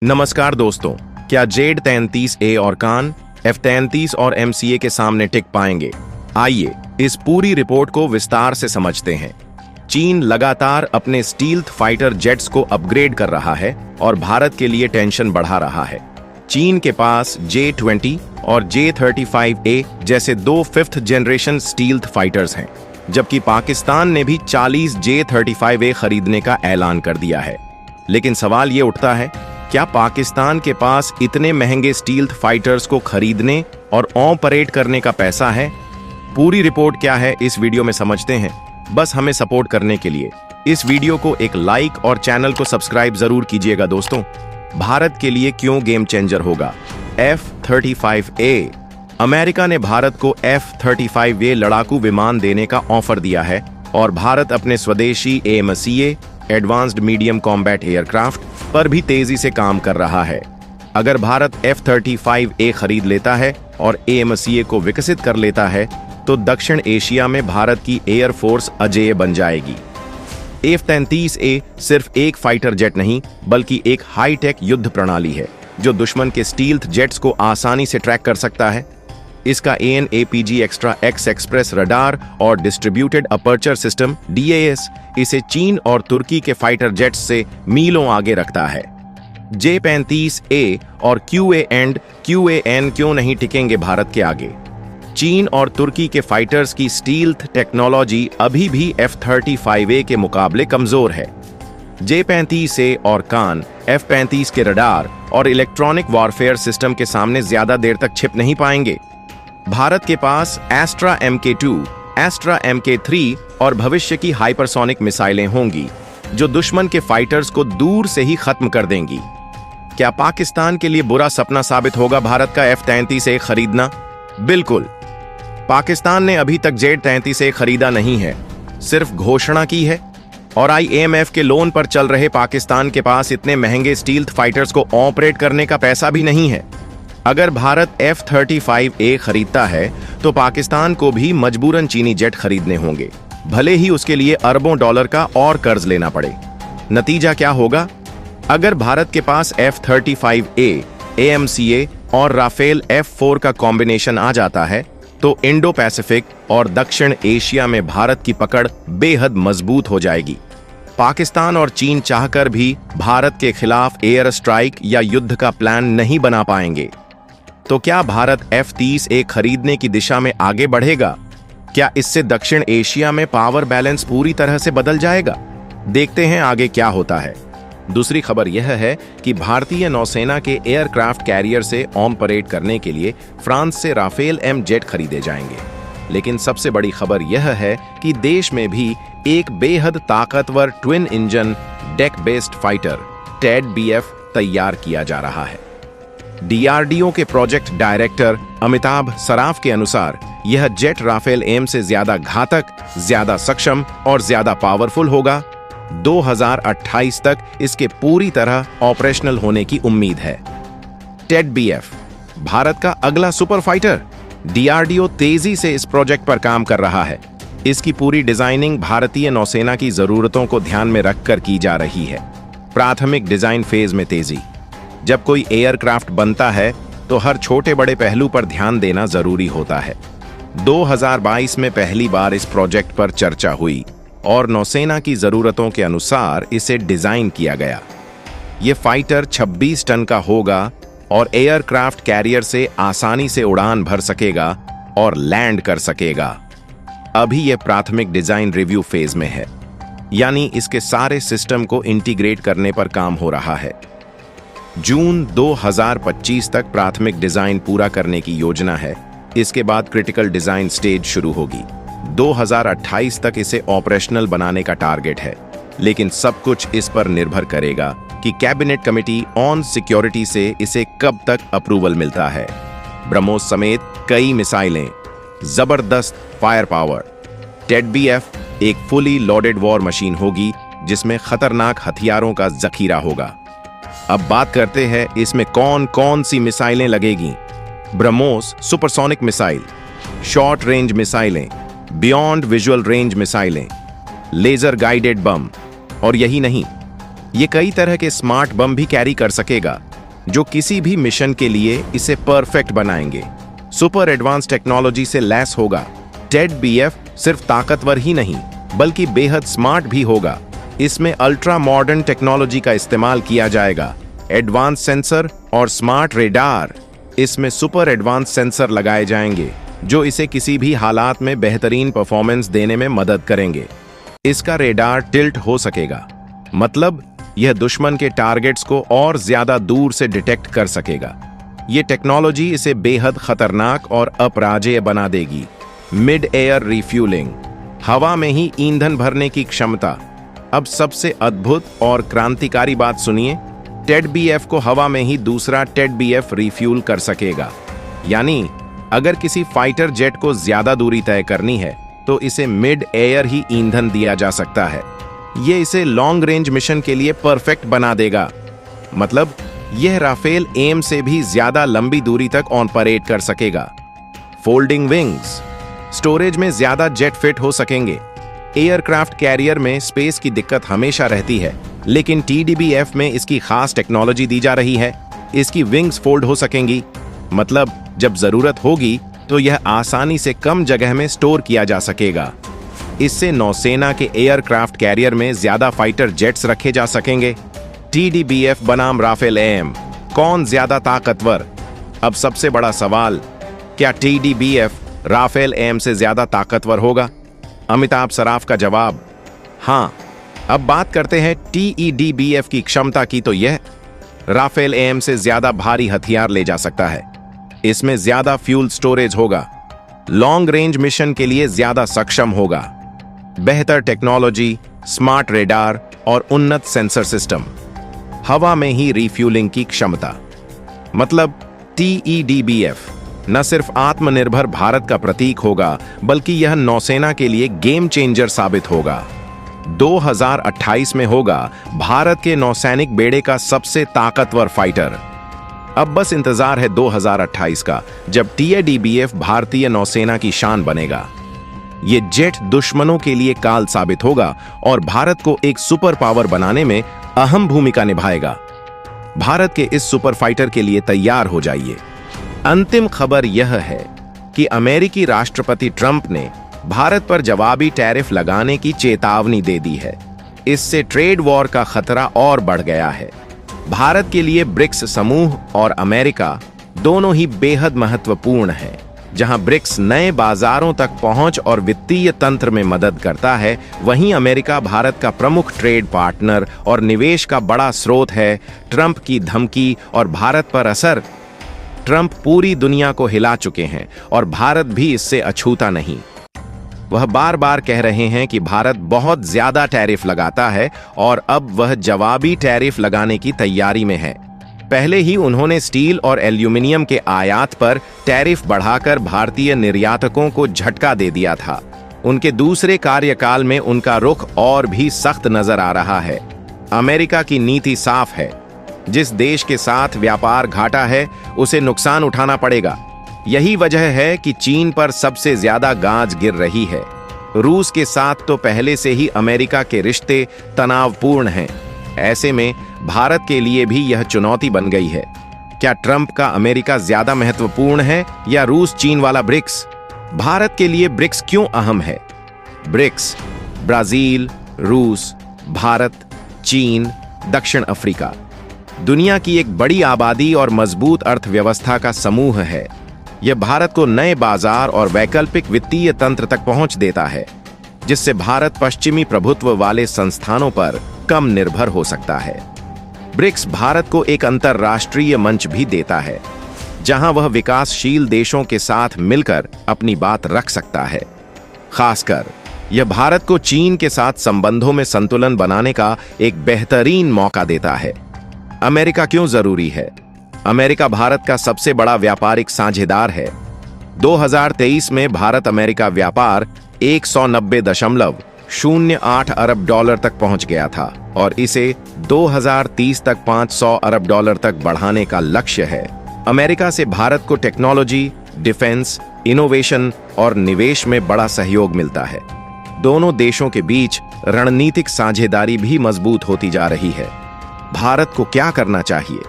नमस्कार दोस्तों, क्या जेड 33A और कान F-33 और MCA के सामने टिक पाएंगे? आइए इस पूरी रिपोर्ट को विस्तार से समझते हैं। चीन लगातार अपने स्टील्थ फाइटर जेट्स को अपग्रेड कर रहा है और भारत के लिए टेंशन बढ़ा रहा है। चीन के पास J-20 और J-35A जैसे दो 5th जनरेशन स्टील्थ फाइटर्स हैं, जबकि पाकिस्तान ने भी 40 J-35A खरीदने का ऐलान कर दिया है। लेकिन सवाल ये उठता है, क्या पाकिस्तान के पास इतने महंगे स्टील्थ फाइटर्स को खरीदने और ऑपरेट करने का पैसा है? पूरी रिपोर्ट क्या है इस वीडियो में समझते हैं। बस हमें सपोर्ट करने के लिए इस वीडियो को एक लाइक और चैनल को सब्सक्राइब जरूर कीजिएगा दोस्तों। भारत के लिए क्यों गेम चेंजर होगा F-35A? अमेरिका ने भारत को F-35A लड़ाकू विमान देने का ऑफर दिया है और भारत अपने स्वदेशी AMCA advanced medium combat aircraft पर भी तेजी से काम कर रहा है। अगर भारत F-35A खरीद लेता है और AMCA को विकसित कर लेता है तो दक्षिण एशिया में भारत की एयर फोर्स अजेय बन जाएगी। F-33A सिर्फ एक फाइटर जेट नहीं बल्कि एक हाईटेक युद्ध प्रणाली है जो दुश्मन के स्टील्थ जेट्स को आसानी से ट्रैक कर सकता है। इसका AN/APG extra X express radar और डिस्ट्रीब्यूटेड अपर्चर सिस्टम DAS इसे चीन और तुर्की के फाइटर जेट्स से मीलों आगे रखता है। J-35A और QAN क्यों नहीं टिकेंगे भारत के आगे? चीन और तुर्की के फाइटर्स की स्टील्थ टेक्नोलॉजी अभी भी F-35A के मुकाबले कमजोर है। J-35A और कान F-35 के रडार और इलेक्ट्रॉनिक वॉरफेयर सिस्टम के सामने ज्यादा देर तक छिप नहीं पाएंगे। भारत के पास एस्ट्रा MK2, एस्ट्रा MK3 और भविष्य की हाइपरसोनिक मिसाइलें होंगी जो दुश्मन के फाइटर्स को दूर से ही खत्म कर देंगी। क्या पाकिस्तान के लिए बुरा सपना साबित होगा भारत का F-33A खरीदना? बिल्कुल। पाकिस्तान ने अभी तक J-33A खरीदा नहीं है, सिर्फ घोषणा की है और IMF के लोन पर चल रहे पाकिस्तान के पास इतने महंगे स्टील्थ फाइटर्स को ऑपरेट करने का पैसा भी नहीं है। अगर भारत F-35A खरीदता है तो पाकिस्तान को भी मजबूरन चीनी जेट खरीदने होंगे, भले ही उसके लिए अरबों डॉलर का और कर्ज लेना पड़े। नतीजा क्या होगा? अगर भारत के पास F-35A, AMCA और राफेल F-4 का कॉम्बिनेशन आ जाता है तो इंडो पैसिफिक और दक्षिण एशिया में भारत की पकड़ बेहद मजबूत हो जाएगी। पाकिस्तान और चीन चाहकर भी भारत के खिलाफ एयर स्ट्राइक या युद्ध का प्लान नहीं बना पाएंगे। तो क्या भारत F-30A खरीदने की दिशा में आगे बढ़ेगा? क्या इससे दक्षिण एशिया में पावर बैलेंस पूरी तरह से बदल जाएगा? देखते हैं आगे क्या होता है। दूसरी खबर यह है कि भारतीय नौसेना के एयरक्राफ्ट कैरियर से ऑपरेट करने के लिए फ्रांस से राफेल M जेट खरीदे जाएंगे। लेकिन सबसे बड़ी खबर यह है कि देश में भी एक बेहद ताकतवर twin engine deck based fighter TED-BF तैयार किया जा रहा है। DRDO के प्रोजेक्ट डायरेक्टर अमिताभ सराफ के अनुसार यह जेट राफेल M से ज्यादा घातक, ज्यादा सक्षम और ज्यादा पावरफुल होगा। 2028 तक इसके पूरी तरह ऑपरेशनल होने की उम्मीद है। TED-BF भारत का अगला सुपर फाइटर। DRDO तेजी से इस प्रोजेक्ट पर काम कर रहा है। इसकी पूरी डिजाइनिंग भारतीय नौसेना की जरूरतों को ध्यान में रखकर की जा रही है। प्राथमिक डिजाइन फेज में तेजी। जब कोई एयरक्राफ्ट बनता है तो हर छोटे बड़े पहलू पर ध्यान देना जरूरी होता है। 2022 में पहली बार इस प्रोजेक्ट पर चर्चा हुई और नौसेना की जरूरतों के अनुसार इसे डिजाइन किया गया। यह फाइटर 26 टन का होगा और एयरक्राफ्ट कैरियर से आसानी से उड़ान भर सकेगा और लैंड कर सकेगा। अभी यह प्राथमिक डिजाइन रिव्यू फेज में है, यानी इसके सारे सिस्टम को इंटीग्रेट करने पर काम हो रहा है। जून 2025 तक प्राथमिक डिजाइन पूरा करने की योजना है। इसके बाद क्रिटिकल डिजाइन स्टेज शुरू होगी। 2028 तक इसे ऑपरेशनल बनाने का टारगेट है, लेकिन सब कुछ इस पर निर्भर करेगा कि कैबिनेट कमेटी ऑन सिक्योरिटी से इसे कब तक अप्रूवल मिलता है। ब्रह्मोस समेत कई मिसाइलें, जबरदस्त फायर पावर। TED-BF एक फुली लोडेड वॉर मशीन होगी जिसमें खतरनाक हथियारों का जखीरा होगा। अब बात करते हैं इसमें कौन कौन सी मिसाइलें लगेगी। BrahMos supersonic missile, short range मिसाइलें, बियॉन्ड विजुअल रेंज मिसाइलें, लेजर गाइडेड बम और यही नहीं, ये कई तरह के स्मार्ट बम भी कैरी कर सकेगा, जो किसी भी मिशन के लिए इसे परफेक्ट बनाएंगे। सुपर एडवांस टेक्नोलॉजी से लैस होगा। टेड बीएफ सिर्फ ताकतवर ही नहीं बल्कि बेहद स्मार्ट भी होगा। इसमें अल्ट्रा मॉडर्न टेक्नोलॉजी का इस्तेमाल किया जाएगा। एडवांस सेंसर और स्मार्ट रेडार। इसमें सुपर एडवांस सेंसर लगाए जाएंगे जो इसे किसी भी हालात में बेहतरीन परफॉर्मेंस देने में मदद करेंगे। इसका रेडार टिल्ट हो सकेगा, मतलब यह दुश्मन के टारगेट्स को और ज्यादा दूर से डिटेक्ट कर सकेगा। यह टेक्नोलॉजी इसे बेहद खतरनाक और अपराजेय बना देगी। मिड एयर रिफ्यूलिंग, हवा में ही ईंधन भरने की क्षमता। अब सबसे अद्भुत और क्रांतिकारी बात सुनिए, टेड बीएफ को हवा में ही दूसरा टेड बीएफ रिफ्यूल कर सकेगा। यानी अगर किसी फाइटर जेट को ज्यादा दूरी तय करनी है तो इसे मिड एयर ही ईंधन दिया जा सकता है। यह इसे लॉन्ग रेंज मिशन के लिए परफेक्ट बना देगा। मतलब यह राफेल एम से भी ज्यादा लंबी दूरी तक ऑपरेट कर सकेगा। फोल्डिंग विंग्स, स्टोरेज में ज्यादा जेट फिट हो सकेंगे। एयरक्राफ्ट कैरियर में स्पेस की दिक्कत हमेशा रहती है, लेकिन टीडीबीएफ में इसकी खास टेक्नोलॉजी दी जा रही है। इसकी विंग्स फोल्ड हो सकेंगी, मतलब जब जरूरत होगी तो यह आसानी से कम जगह में स्टोर किया जा सकेगा। इससे नौसेना के एयरक्राफ्ट कैरियर में ज्यादा फाइटर जेट्स रखे जा सकेंगे। टीडीबीएफ बनाम राफेल एम, कौन ज्यादा ताकतवर? अब सबसे बड़ा सवाल, क्या टीडीबीएफ राफेल एम से ज्यादा ताकतवर होगा? अमिताभ सराफ का जवाब, हां। अब बात करते हैं टीईडीबीएफ की क्षमता की, तो यह राफेल एम से ज्यादा भारी हथियार ले जा सकता है। इसमें ज्यादा फ्यूल स्टोरेज होगा, लॉन्ग रेंज मिशन के लिए ज्यादा सक्षम होगा। बेहतर टेक्नोलॉजी, स्मार्ट रेडार और उन्नत सेंसर सिस्टम। हवा में ही रिफ्यूलिंग की क्षमता। मतलब टीईडीबीएफ न सिर्फ आत्मनिर्भर भारत का प्रतीक होगा बल्कि यह नौसेना के लिए गेम चेंजर साबित होगा। 2028 में होगा भारत के नौसैनिक बेड़े का सबसे ताकतवर फाइटर। अब बस इंतजार है 2028 का, जब टीडीबीएफ भारतीय नौसेना की शान बनेगा। ये जेट दुश्मनों के लिए काल साबित होगा और भारत को एक सुपर पावर बनाने में अहम भूमिका निभाएगा। भारत के इस सुपर फाइटर के लिए तैयार हो जाइए। अंतिम खबर यह है कि अमेरिकी राष्ट्रपति ट्रंप ने भारत पर जवाबी टैरिफ लगाने की चेतावनी दे दी है। इससे ट्रेड वॉर का खतरा और बढ़ गया है। भारत के लिए ब्रिक्स समूह और अमेरिका दोनों ही बेहद महत्वपूर्ण हैं। जहां ब्रिक्स नए बाजारों तक पहुंच और वित्तीय तंत्र में मदद करता है, वहीं अमेरिका भारत का प्रमुख ट्रेड पार्टनर और निवेश का बड़ा स्रोत है। ट्रंप की धमकी और भारत पर असर। ट्रंप पूरी दुनिया को हिला चुके हैं और भारत भी इससे अछूता नहीं। वह बार बार कह रहे हैं कि भारत बहुत ज्यादा टैरिफ लगाता है और अब वह जवाबी टैरिफ लगाने की तैयारी में है। पहले ही उन्होंने स्टील और एल्यूमिनियम के आयात पर टैरिफ बढ़ाकर भारतीय निर्यातकों को झटका दे दिया था। उनके दूसरे कार्यकाल में उनका रुख और भी सख्त नजर आ रहा है। अमेरिका की नीति साफ है, जिस देश के साथ व्यापार घाटा है उसे नुकसान उठाना पड़ेगा। यही वजह है कि चीन पर सबसे ज्यादा गाज गिर रही है। रूस के साथ तो पहले से ही अमेरिका के रिश्ते तनावपूर्ण हैं। ऐसे में भारत के लिए भी यह चुनौती बन गई है। क्या ट्रंप का अमेरिका ज्यादा महत्वपूर्ण है या रूस चीन वाला ब्रिक्स? भारत के लिए ब्रिक्स क्यों अहम है? ब्रिक्स ब्राजील, रूस, भारत, चीन, दक्षिण अफ्रीका, दुनिया की एक बड़ी आबादी और मजबूत अर्थव्यवस्था का समूह है। यह भारत को नए बाजार और वैकल्पिक वित्तीय तंत्र तक पहुंच देता है, जिससे भारत पश्चिमी प्रभुत्व वाले संस्थानों पर कम निर्भर हो सकता है। ब्रिक्स भारत को एक अंतरराष्ट्रीय मंच भी देता है, जहां वह विकासशील देशों के साथ मिलकर अपनी बात रख सकता है। खासकर यह भारत को चीन के साथ संबंधों में संतुलन बनाने का एक बेहतरीन मौका देता है। अमेरिका क्यों जरूरी है? अमेरिका भारत का सबसे बड़ा व्यापारिक साझेदार है। 2023 में भारत अमेरिका व्यापार 190.08 अरब डॉलर तक पहुंच गया था और इसे 2030 तक 500 अरब डॉलर तक बढ़ाने का लक्ष्य है। अमेरिका से भारत को टेक्नोलॉजी, डिफेंस, इनोवेशन और निवेश में बड़ा सहयोग मिलता है। दोनों देशों के बीच रणनीतिक साझेदारी भी मजबूत होती जा रही है। भारत को क्या करना चाहिए?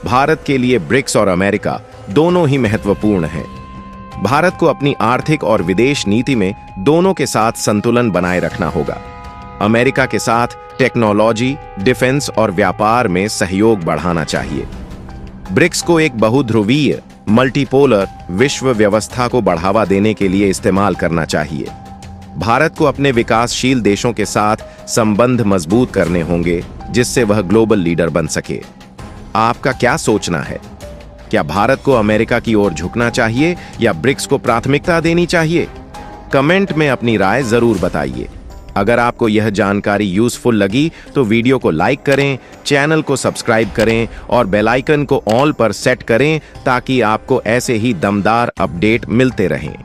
भारत के लिए ब्रिक्स और अमेरिका दोनों ही महत्वपूर्ण हैं। भारत को अपनी आर्थिक और विदेश नीति में दोनों के साथ संतुलन बनाए रखना होगा। अमेरिका के साथ टेक्नोलॉजी, डिफेंस और व्यापार में सहयोग बढ़ाना चाहिए। ब्रिक्स को एक बहुध्रुवीय, मल्टीपोलर विश्व व्यवस्था को बढ़ावा देने के लिए इस्तेमाल करना चाहिए। भारत को अपने विकासशील देशों के साथ संबंध मजबूत करने होंगे, जिससे वह ग्लोबल लीडर बन सके। आपका क्या सोचना है? क्या भारत को अमेरिका की ओर झुकना चाहिए या ब्रिक्स को प्राथमिकता देनी चाहिए? कमेंट में अपनी राय जरूर बताइए। अगर आपको यह जानकारी यूजफुल लगी तो वीडियो को लाइक करें, चैनल को सब्सक्राइब करें और बेल आइकन को ऑल पर सेट करें ताकि आपको ऐसे ही दमदार अपडेट मिलते रहें।